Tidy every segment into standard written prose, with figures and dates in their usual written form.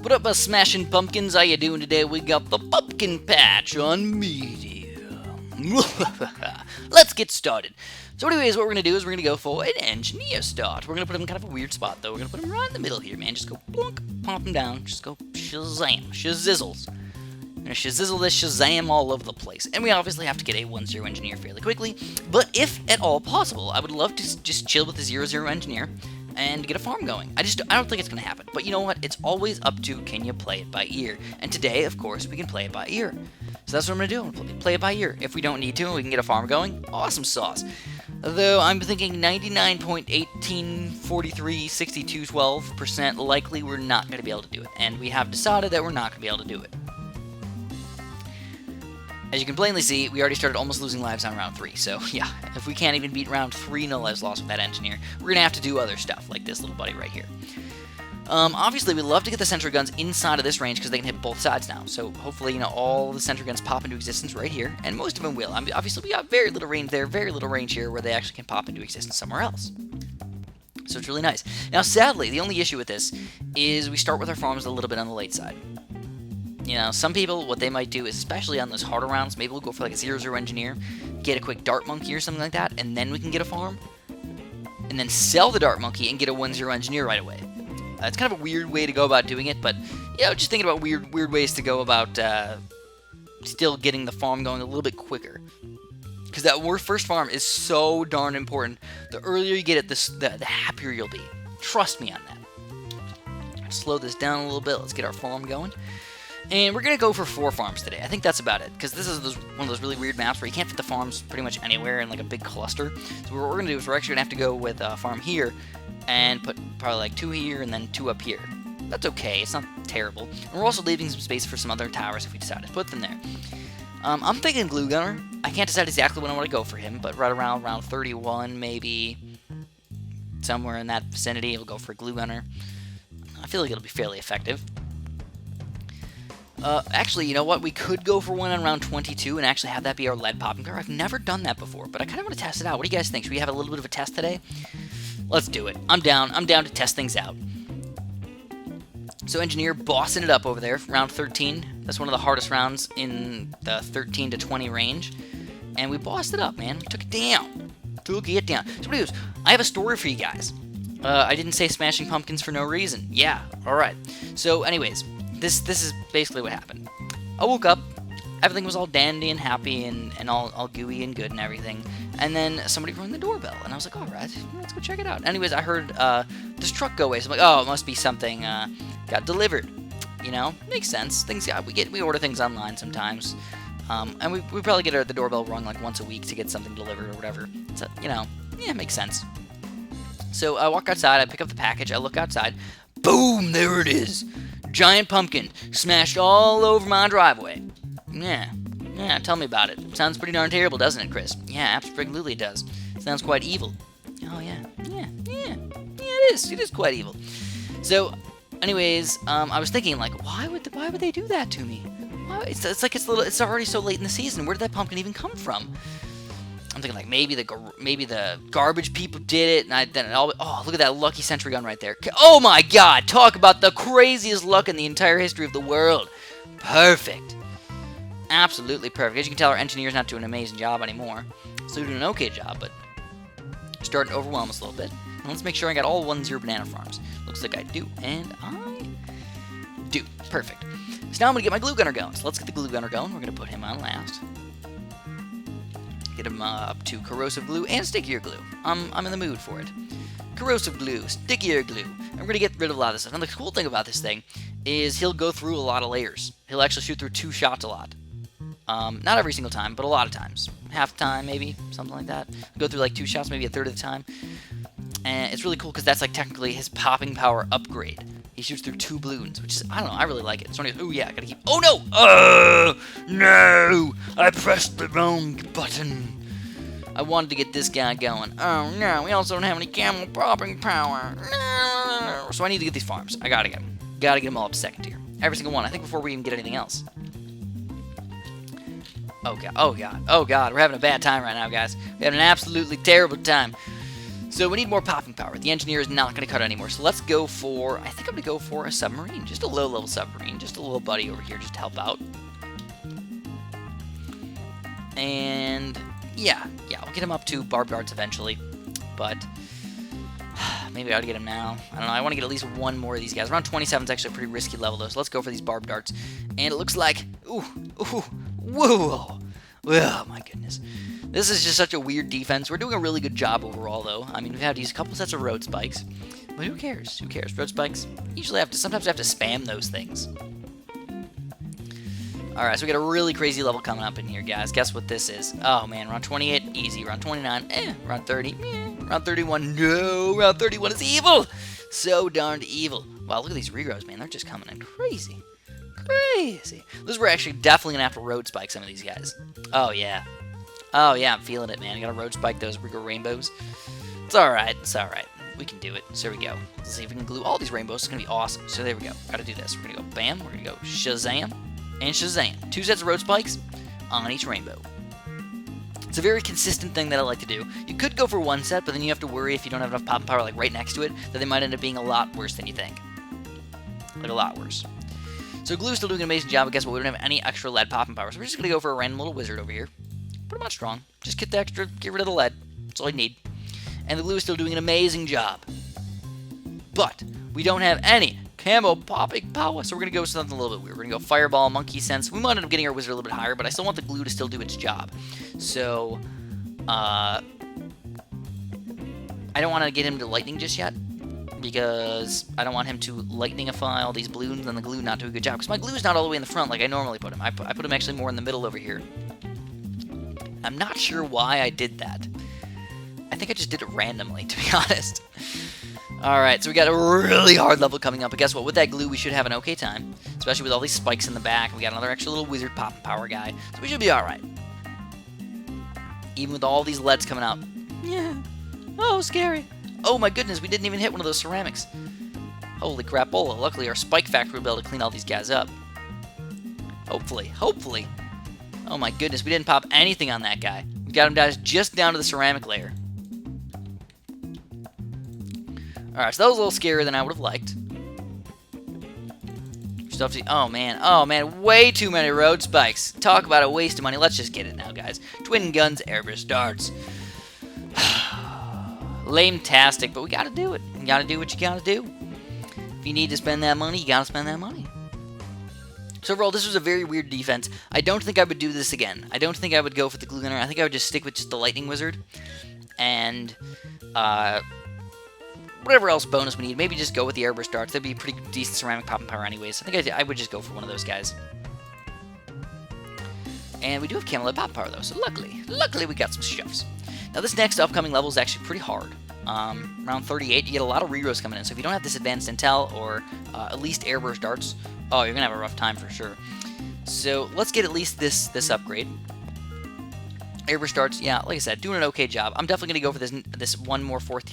What up, smashing pumpkins? How you doing today? We got the pumpkin patch on medium. Let's get started. So anyways, what we're going to do is we're going to go for an engineer start. We're going to put him in kind of a weird spot, though. We're going to put him right in the middle here, man. Just go plunk, pop him down. Just go shazam, shazizzles. Shazizzle this Shazam all over the place. And we obviously have to get a 1-0 engineer fairly quickly. But if at all possible, I would love to just chill with the 0-0 engineer and get a farm going. I don't think it's going to happen. But you know what? It's always up to, can you play it by ear? And today, of course, we can play it by ear. So that's what I'm going to do. I'm going to play it by ear. If we don't need to and we can get a farm going, awesome sauce. Though I'm thinking 99.18436212% likely we're not going to be able to do it. And we have decided that we're not going to be able to do it. As you can plainly see, we already started almost losing lives on round 3, so yeah, if we can't even beat round 3 no lives lost with that engineer, we're going to have to do other stuff, like this little buddy right here. Obviously, we'd love to get the sentry guns inside of this range because they can hit both sides now, so hopefully, you know, all the sentry guns pop into existence right here, and most of them will. I mean, obviously, we got very little range there, very little range here, where they actually can pop into existence somewhere else. So it's really nice. Now, sadly, the only issue with this is we start with our farms a little bit on the late side. You know, some people, what they might do is, especially on those harder rounds, maybe we'll go for like a 0-0 engineer, get a quick dart monkey or something like that, and then we can get a farm, and then sell the dart monkey and get a 1-0 engineer right away. It's kind of a weird way to go about doing it, but, you know, just thinking about weird ways to go about still getting the farm going a little bit quicker. Because that first farm is so darn important. The earlier you get it, the happier you'll be. Trust me on that. Slow this down a little bit. Let's get our farm going. And we're going to go for 4 farms today. I think that's about it, because this is one of those really weird maps where you can't fit the farms pretty much anywhere in like a big cluster. So what we're going to do is we're actually going to have to go with a farm here and put probably like 2 here and then 2 up here. That's okay. It's not terrible. And we're also leaving some space for some other towers if we decide to put them there. I'm thinking glue gunner. I can't decide exactly when I want to go for him, but right around round 31 maybe, somewhere in that vicinity, I'll go for glue gunner. I feel like it'll be fairly effective. Actually, you know what? We could go for one on round 22 and actually have that be our lead popping car. I've never done that before, but I kind of want to test it out. What do you guys think? Should we have a little bit of a test today? Let's do it. I'm down. I'm down to test things out. So, engineer bossing it up over there, round 13. That's one of the hardest rounds in the 13 to 20 range. And we bossed it up, man. We took it down. Took it down. So, anyways, I have a story for you guys. I didn't say smashing pumpkins for no reason. Yeah, alright. So, anyways, this is basically what happened. I woke up, everything was all dandy and happy and all gooey and good and everything, and then somebody rang the doorbell, and I was like, alright, let's go check it out. Anyways, I heard this truck go away, so I'm like, oh, it must be something got delivered. You know, makes sense. We order things online sometimes, and we probably get the doorbell rung like once a week to get something delivered or whatever. So, you know, yeah, it makes sense. So I walk outside, I pick up the package, I look outside, boom, there it is. Giant pumpkin, smashed all over my driveway. Yeah, tell me about it. Sounds pretty darn terrible, doesn't it, Chris? Yeah, absolutely it does. Sounds quite evil. Oh, yeah, it is quite evil. So, anyways, I was thinking, like, why would they do that to me? It's already so late in the season. Where did that pumpkin even come from? I'm thinking, like, maybe the garbage people did it, and oh, look at that lucky sentry gun right there. Oh my god, talk about the craziest luck in the entire history of the world. Perfect. Absolutely perfect. As you can tell, our engineer's not doing an amazing job anymore. Still doing an okay job, but starting to overwhelm us a little bit. And let's make sure I got all 1-0 banana farms. Looks like I do, and I do. Perfect. So now I'm going to get my glue gunner going. So let's get the glue gunner going. We're going to put him on last. Get him up to corrosive glue and stickier glue. I'm in the mood for it. Corrosive glue, stickier glue. I'm going to get rid of a lot of this stuff. And the cool thing about this thing is he'll go through a lot of layers. He'll actually shoot through 2 shots a lot. Not every single time, but a lot of times. Half the time, maybe, something like that. Go through like 2 shots, maybe a third of the time. And it's really cool because that's like technically his popping power upgrade. He shoots through 2 balloons, which is, I don't know, I really like it. So oh yeah, I gotta keep, oh no! No! I pressed the wrong button. I wanted to get this guy going. Oh no, we also don't have any camel popping power. No! So I need to get these farms. I gotta get them. Gotta get them all up to 2nd tier. Every single one, I think before we even get anything else. Oh god, oh god, oh god, we're having a bad time right now, guys. We're having an absolutely terrible time. So we need more popping power. The engineer is not going to cut it anymore. So let's go for, I think I'm going to go for a submarine. Just a low-level submarine. Just a little buddy over here just to help out. And yeah, I'll get him up to barbed darts eventually. But maybe I ought to get him now. I don't know. I want to get at least one more of these guys. Around 27 is actually a pretty risky level, though. So let's go for these barbed darts. And it looks like, ooh, whoa. Oh, my goodness. This is just such a weird defense. We're doing a really good job overall, though. I mean, we've had to use a couple sets of road spikes. But who cares? Who cares? Road spikes, usually sometimes we have to spam those things. Alright, so we got a really crazy level coming up in here, guys. Guess what this is? Oh, man. Round 28, easy. Round 29, Round 30, Round 31, no. Round 31 is evil. So darned evil. Wow, look at these regrows, man. They're just coming in crazy. Crazy. This is where we're actually definitely going to have to road spike some of these guys. Oh, yeah. Oh, yeah, I'm feeling it, man. I got to road spike those regro rainbows. It's alright. It's alright. We can do it. So here we go. Let's see if we can glue all these rainbows. It's going to be awesome. So there we go. Got to do this. We're going to go bam. We're going to go shazam. And shazam. 2 sets of road spikes on each rainbow. It's a very consistent thing that I like to do. You could go for 1 set, but then you have to worry if you don't have enough popping power like right next to it, that they might end up being a lot worse than you think. Like a lot worse. So glue's still doing an amazing job, but guess what? We don't have any extra lead popping power, so we're just going to go for a random little wizard over here. Pretty much strong. Just get the extra, get rid of the lead. That's all you need. And the glue is still doing an amazing job. But we don't have any camo popping power, so we're going to go with something a little bit weird. We're going to go fireball, monkey sense. We might end up getting our wizard a little bit higher, but I still want the glue to still do its job. So, I don't want to get him to lightning just yet, because I don't want him to lightningify all these balloons and the glue not do a good job. Because my glue is not all the way in the front like I normally put him. I put him actually more in the middle over here. I'm not sure why I did that. I think I just did it randomly, to be honest. Alright, so we got a really hard level coming up, but guess what? With that glue, we should have an okay time. Especially with all these spikes in the back. We got another extra little wizard popping power guy. So we should be alright. Even with all these leads coming out. Yeah. Oh, scary. Oh my goodness, we didn't even hit one of those ceramics. Holy crapola. Luckily, our spike factory will be able to clean all these guys up. Hopefully. Oh my goodness, we didn't pop anything on that guy. We got him down just down to the ceramic layer. Alright, so that was a little scarier than I would have liked. Oh man, way too many road spikes. Talk about a waste of money. Let's just get it now, guys. Twin guns, airburst darts. Lame-tastic, but we gotta do it. You gotta do what you gotta do. If you need to spend that money, you gotta spend that money. So overall, this was a very weird defense. I don't think I would do this again. I don't think I would go for the glue gunner. I think I would just stick with just the lightning wizard. And, whatever else bonus we need, maybe just go with the airburst darts. That'd be pretty decent ceramic popping power anyways. I think I would just go for one of those guys. And we do have camelot popping power though, so luckily we got some shovs. Now this next upcoming level is actually pretty hard. Around 38, you get a lot of rerolls coming in, so if you don't have this advanced intel or at least airburst darts, oh, you're gonna have a rough time for sure. So let's get at least this upgrade. Airburst darts, yeah, like I said, doing an okay job. I'm definitely gonna go for this one more third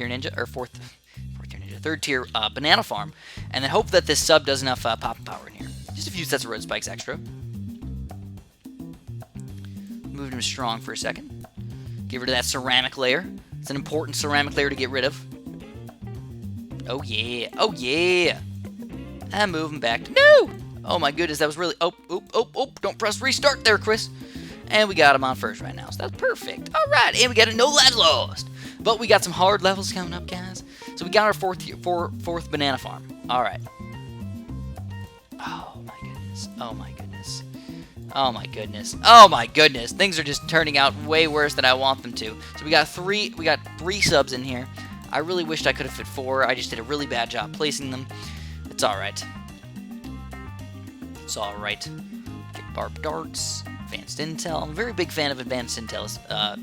tier banana farm, and then hope that this sub does enough popping power in here. Just a few sets of road spikes extra. Moved him strong for a second. Get rid of that ceramic layer. It's an important ceramic layer to get rid of. Oh yeah. And move him back. No! Oh my goodness, that was really... Oh, don't press restart there, Chris. And we got him on first right now, so that's perfect. Alright, and we got a no lads lost. But we got some hard levels coming up, guys. So we got our fourth banana farm. Alright. Oh my goodness. Things are just turning out way worse than I want them to. So we got three subs in here. I really wished I could have fit 4. I just did a really bad job placing them. It's alright. Get barbed darts, advanced intel. I'm a very big fan of advanced intel,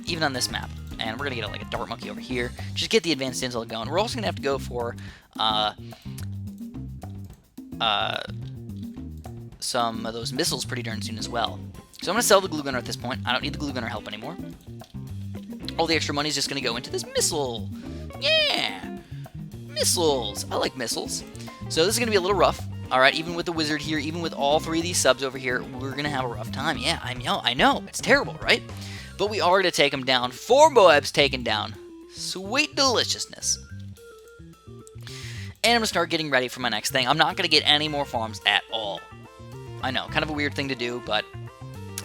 even on this map. And we're going to get like a dart monkey over here. Just get the advanced intel going. We're also going to have to go for some of those missiles pretty darn soon as well. So I'm going to sell the glue gunner at this point. I don't need the glue gunner help anymore. All the extra money is just going to go into this missile. Yeah! Missiles! I like missiles. So this is going to be a little rough. Alright, even with the wizard here, even with all 3 of these subs over here, we're going to have a rough time. Yeah, I know. It's terrible, right? But we are going to take him down. 4 Moabs taken down. Sweet deliciousness. And I'm going to start getting ready for my next thing. I'm not going to get any more farms at all. I know, kind of a weird thing to do, but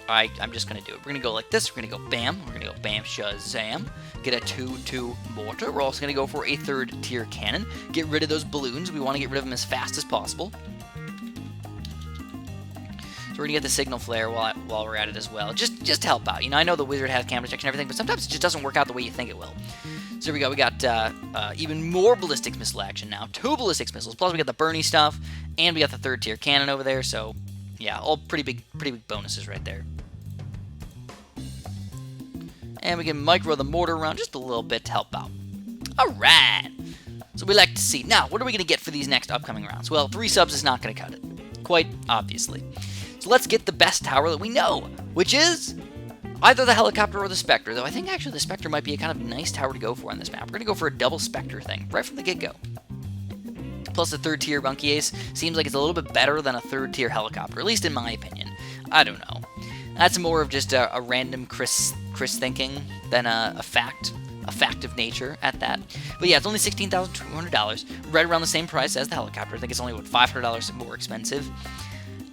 I'm just going to do it. We're going to go like this. We're going to go bam. We're going to go bam, shazam. Get a 2-2 mortar. We're also going to go for a 3rd tier cannon. Get rid of those balloons. We want to get rid of them as fast as possible. So we're going to get the signal flare while we're at it as well. Just to help out. You know, I know the wizard has camera detection and everything, but sometimes it just doesn't work out the way you think it will. So here we go. We got even more ballistics missile action now. 2 ballistics missiles. Plus we got the Bernie stuff, and we got the 3rd tier cannon over there. So yeah, all pretty big bonuses right there. And we can micro the mortar around just a little bit to help out. Alright! So we like to see. Now, what are we going to get for these next upcoming rounds? Well, 3 subs is not going to cut it. Quite obviously. So let's get the best tower that we know, which is either the helicopter or the Spectre, though I think actually the Spectre might be a kind of nice tower to go for on this map. We're going to go for a double Spectre thing, right from the get-go. Plus the 3rd tier Bunky Ace seems like it's a little bit better than a 3rd tier helicopter, at least in my opinion. I don't know. That's more of just a random Chris thinking than a fact of nature at that. But yeah, it's only $16,200, right around the same price as the helicopter. I think it's only, what, $500 more expensive.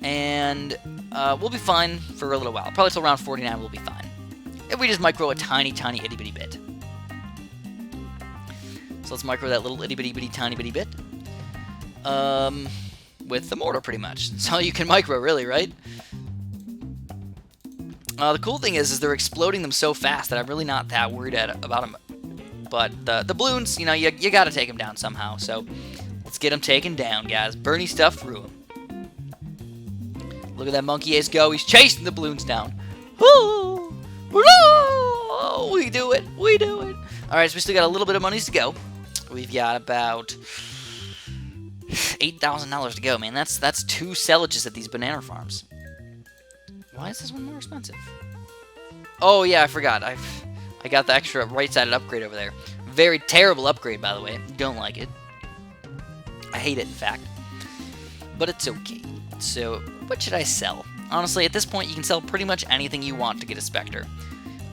And we'll be fine for a little while. Probably till around 49 we'll be fine. If we just micro a tiny itty bitty bit. So let's micro that little itty bitty tiny bitty bit. With the mortar pretty much. That's all you can micro really, right? The cool thing is they're exploding them so fast that I'm really not that worried about them. But the balloons, you know, you gotta take them down somehow. So let's get them taken down, guys. Bernie stuff through them. Look at that Monkey Ace go. He's chasing the balloons down. Woo! Woo! We do it. We do it. All right, so we still got a little bit of monies to go. We've got about $8,000 to go, man. That's 2 cellages at these banana farms. Why is this one more expensive? Oh yeah, I forgot. I got the extra right-sided upgrade over there. Very terrible upgrade, by the way. Don't like it. I hate it, in fact. But it's okay. So, what should I sell? Honestly, at this point, you can sell pretty much anything you want to get a Spectre.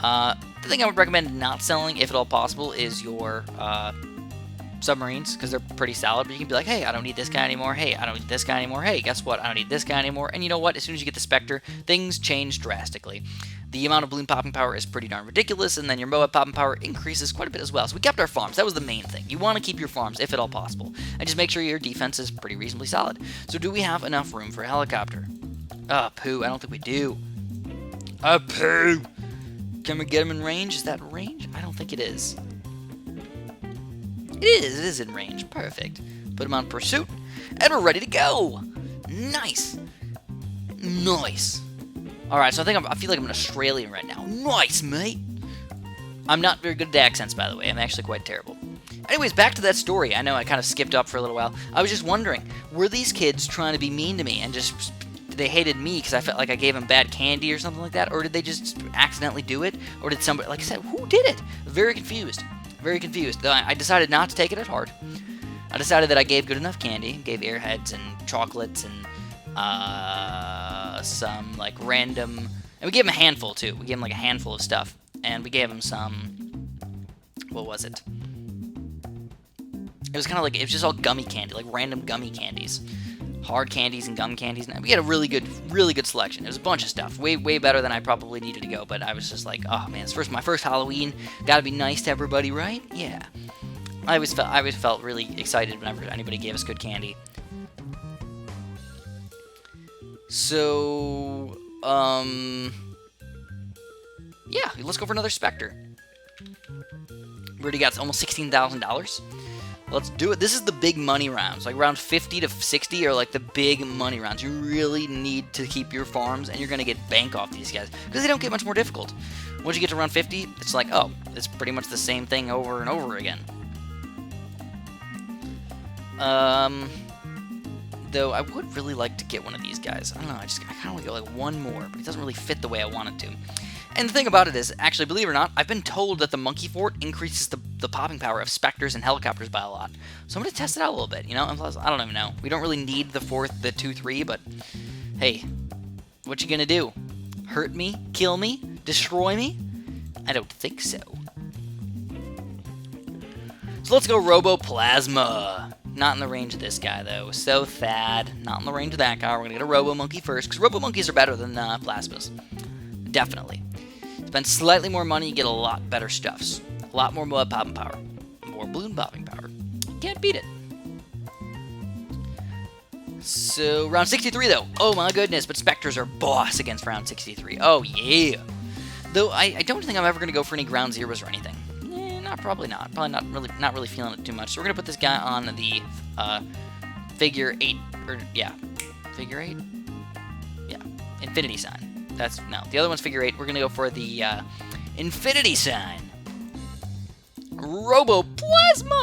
The thing I would recommend not selling, if at all possible, is your submarines, because they're pretty solid, but you can be like, hey, I don't need this guy anymore, hey, I don't need this guy anymore, hey, guess what, I don't need this guy anymore, and you know what, as soon as you get the Spectre, things change drastically. The amount of balloon popping power is pretty darn ridiculous, and then your Moab popping power increases quite a bit as well. So we kept our farms. That was the main thing. You want to keep your farms, if at all possible, and just make sure your defense is pretty reasonably solid. So do we have enough room for a helicopter? Pooh, I don't think we do. Pooh! Can we get him in range? Is that range? I don't think it is. It is in range. Perfect. Put him on pursuit, and we're ready to go. Nice. Nice. Alright, so I feel like I'm an Australian right now. Nice, mate. I'm not very good at accents, by the way. I'm actually quite terrible. Anyways, back to that story. I know I kind of skipped up for a little while. I was just wondering, were these kids trying to be mean to me and just they hated me because I felt like I gave them bad candy or something like that? Or did they just accidentally do it? Or did somebody, like I said, who did it? Very confused. Very confused. I decided not to take it at heart. I decided that I gave good enough candy. Gave airheads and chocolates and some like random... And we gave him a handful too. We gave him like a handful of stuff. And we gave him some... What was it? It was kind of like... It was just all gummy candy. Like random gummy candies. Hard candies and gum candies. And we had a really good selection. It was a bunch of stuff. Way better than I probably needed to go. But I was just like, oh man, it's my first Halloween. Gotta be nice to everybody, right? Yeah. I always felt really excited whenever anybody gave us good candy. So, yeah, let's go for another Spectre. We already got almost $16,000. Let's do it. This is the big money rounds. Like round 50 to 60 are like the big money rounds. You really need to keep your farms, and you're going to get bank off these guys because they don't get much more difficult. Once you get to round 50, it's like, oh, it's pretty much the same thing over and over again. Though I would really like to get one of these guys. I don't know, I kind of want to go like one more, but it doesn't really fit the way I want it to. And the thing about it is, actually, believe it or not, I've been told that the Monkey Fort increases the popping power of Spectres and helicopters by a lot. So I'm going to test it out a little bit, you know? And plus, I don't even know. We don't really need the 2-3, but hey, what you going to do? Hurt me? Kill me? Destroy me? I don't think so. So let's go Robo-Plasma. Not in the range of this guy, though. So Thad. Not in the range of that guy. We're going to get a Robo-Monkey first, because Robo-Monkeys are better than Plasmas. Definitely. Spend slightly more money, you get a lot better stuffs. A lot more mud popping power. More balloon popping power. Can't beat it. So, round 63, though. Oh, my goodness, but Spectres are boss against round 63. Oh, yeah. Though, I don't think I'm ever going to go for any ground zeros or anything. Probably not. Probably not really feeling it too much. So we're going to put this guy on the figure 8, or, yeah, figure 8? Yeah, infinity sign. No, the other one's figure 8. We're going to go for the infinity sign. Robo-Plasma!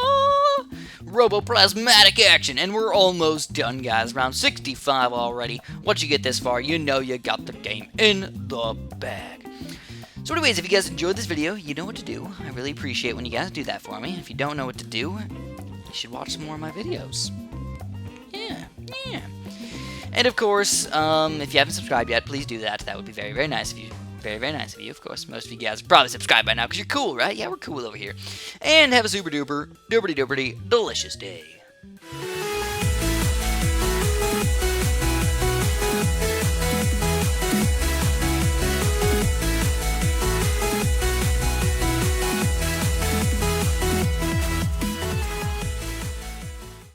Robo-Plasmatic action, and we're almost done, guys. Round 65 already. Once you get this far, you know you got the game in the bag. So anyways, if you guys enjoyed this video, you know what to do. I really appreciate when you guys do that for me. If you don't know what to do, you should watch some more of my videos. Yeah. And of course, if you haven't subscribed yet, please do that. That would be very, very nice of you. Very, very nice of you, of course. Most of you guys are probably subscribed by now because you're cool, right? Yeah, we're cool over here. And have a super duper, duperty delicious day.